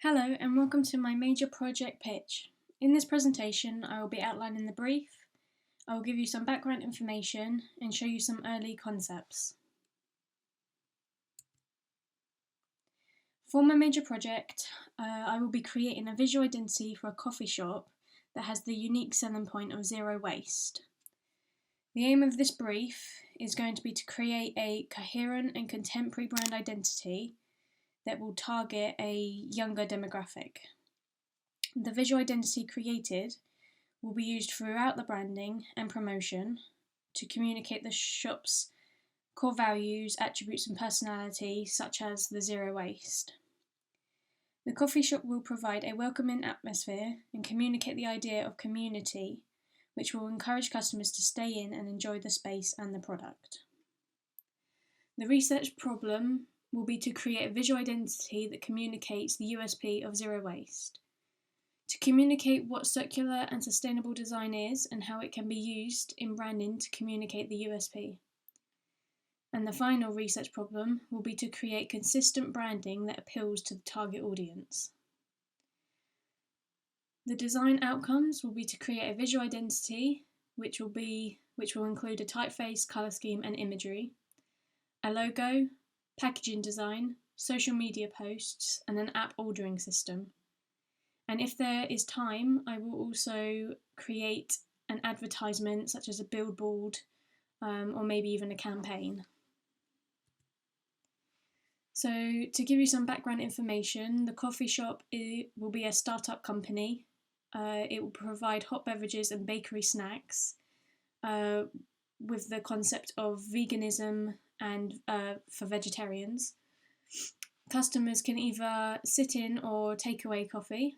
Hello and welcome to my major project pitch. In this presentation, I will be outlining the brief, I will give you some background information and show you some early concepts. For my major project, I will be creating a visual identity for a coffee shop that has the unique selling point of zero waste. The aim of this brief is going to be to create a coherent and contemporary brand identity that will target a younger demographic. The visual identity created will be used throughout the branding and promotion to communicate the shop's core values, attributes and personality, such as the zero waste. The coffee shop will provide a welcoming atmosphere and communicate the idea of community, which will encourage customers to stay in and enjoy the space and the product. The research problem will be to create a visual identity that communicates the USP of zero waste. To communicate what circular and sustainable design is and how it can be used in branding to communicate the USP. And the final research problem will be to create consistent branding that appeals to the target audience. The design outcomes will be to create a visual identity which will include a typeface, colour scheme and imagery, a logo, packaging design, social media posts and an app ordering system. And if there is time, I will also create an advertisement such as a billboard or maybe even a campaign. So to give you some background information, the coffee shop will be a startup company. It will provide hot beverages and bakery snacks with the concept of veganism and for vegetarians. Customers can either sit in or take away coffee.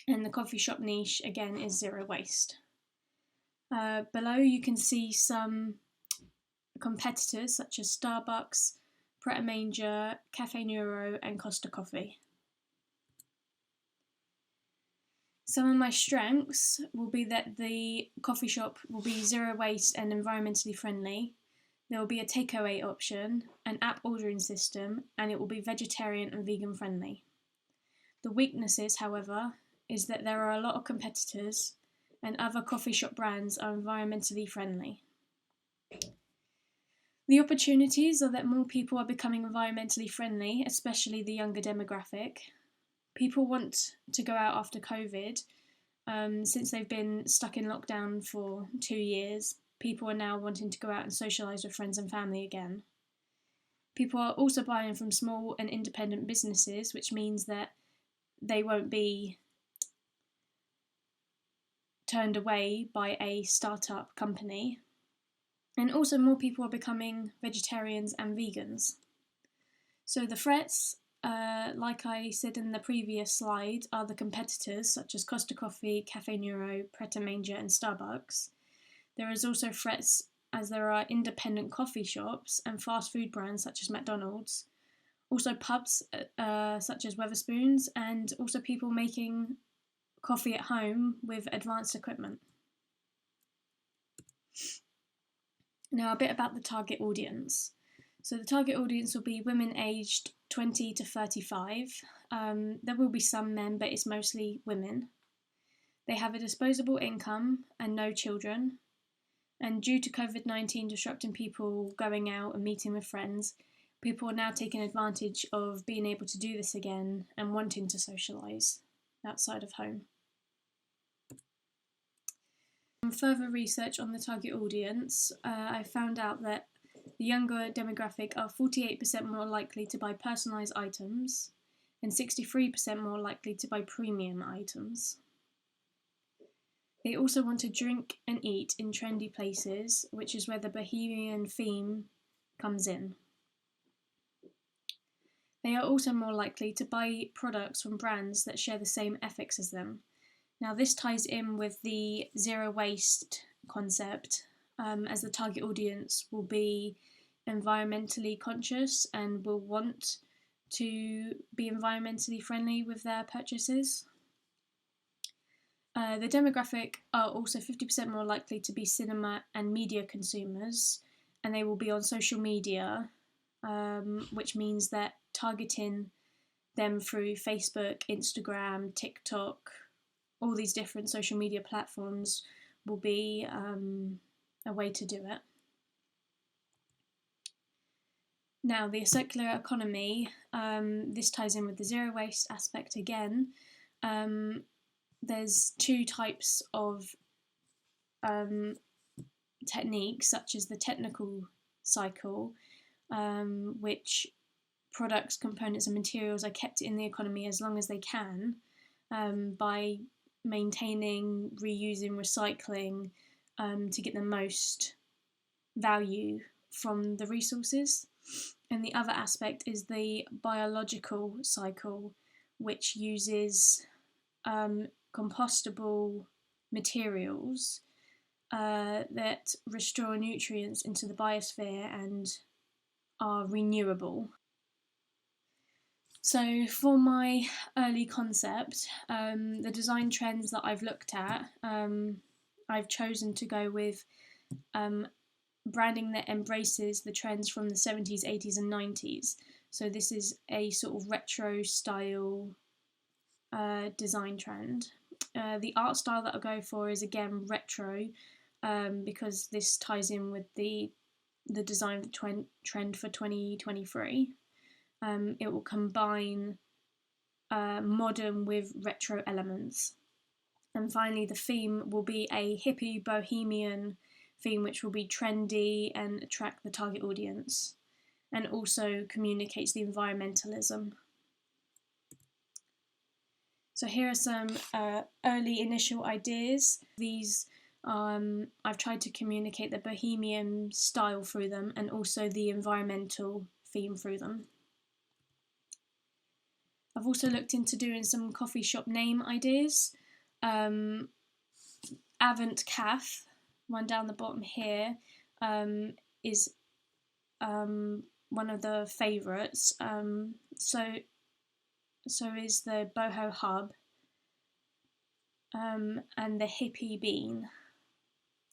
And the coffee shop niche, again, is zero waste. Below you can see some competitors such as Starbucks, Pret a Manger, Cafe Nero and Costa Coffee. Some of my strengths will be that the coffee shop will be zero waste and environmentally friendly. There will be a takeaway option, an app ordering system, and it will be vegetarian and vegan friendly. The weaknesses, however, is that there are a lot of competitors and other coffee shop brands are environmentally friendly. The opportunities are that more people are becoming environmentally friendly, especially the younger demographic. People want to go out after COVID. Since they've been stuck in lockdown for 2 years, people are now wanting to go out and socialise with friends and family again. People are also buying from small and independent businesses, which means that they won't be turned away by a startup company. And also more people are becoming vegetarians and vegans. So the threats, like I said in the previous slide, are the competitors such as Costa Coffee, Cafe Nero, Pret a Manger and Starbucks. There is also threats as there are independent coffee shops and fast food brands such as McDonald's. Also pubs such as Wetherspoons and also people making coffee at home with advanced equipment. Now a bit about the target audience. So the target audience will be women aged 20 to 35. There will be some men, but it's mostly women. They have a disposable income and no children. And due to COVID-19 disrupting people going out and meeting with friends, people are now taking advantage of being able to do this again and wanting to socialise outside of home. From further research on the target audience, I found out that the younger demographic are 48% more likely to buy personalised items and 63% more likely to buy premium items. They also want to drink and eat in trendy places, which is where the bohemian theme comes in. They are also more likely to buy products from brands that share the same ethics as them. Now this ties in with the zero waste concept, as the target audience will be environmentally conscious and will want to be environmentally friendly with their purchases. The demographic are also 50% more likely to be cinema and media consumers, and they will be on social media, which means that targeting them through Facebook, Instagram, TikTok, all these different social media platforms will be a way to do it. Now, the circular economy, this ties in with the zero waste aspect again. There's two types of techniques, such as the technical cycle, which products, components and materials are kept in the economy as long as they can by maintaining, reusing, recycling to get the most value from the resources. And the other aspect is the biological cycle, which uses compostable materials that restore nutrients into the biosphere and are renewable. So for my early concept, the design trends that I've looked at, I've chosen to go with branding that embraces the trends from the 70s, 80s and 90s. So this is a sort of retro style design trend. The art style that I'll go for is again retro, because this ties in with the design trend for 2023. It will combine modern with retro elements. And finally, the theme will be a hippie bohemian theme, which will be trendy and attract the target audience, and also communicates the environmentalism. So here are some early initial ideas. These I've tried to communicate the bohemian style through them and also the environmental theme through them. I've also looked into doing some coffee shop name ideas. Avant Caf, one down the bottom here, is one of the favourites. So is the Boho Hub and the Hippie Bean.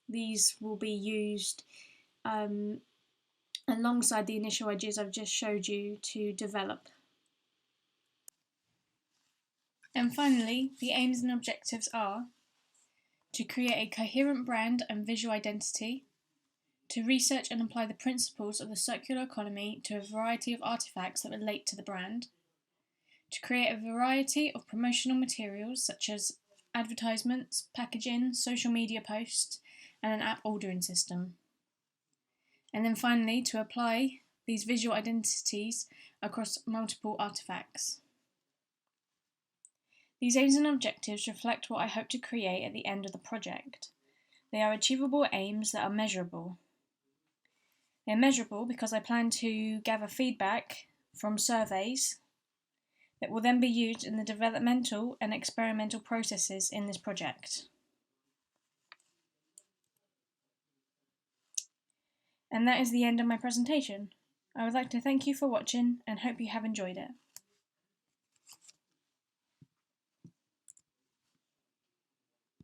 These will be used alongside the initial ideas I've just showed you to develop. And finally, the aims and objectives are to create a coherent brand and visual identity, to research and apply the principles of the circular economy to a variety of artefacts that relate to the brand, to create a variety of promotional materials such as advertisements, packaging, social media posts, and an app ordering system. And then finally, to apply these visual identities across multiple artefacts. These aims and objectives reflect what I hope to create at the end of the project. They are achievable aims that are measurable. They're measurable because I plan to gather feedback from surveys that will then be used in the developmental and experimental processes in this project. And that is the end of my presentation. I would like to thank you for watching and hope you have enjoyed it.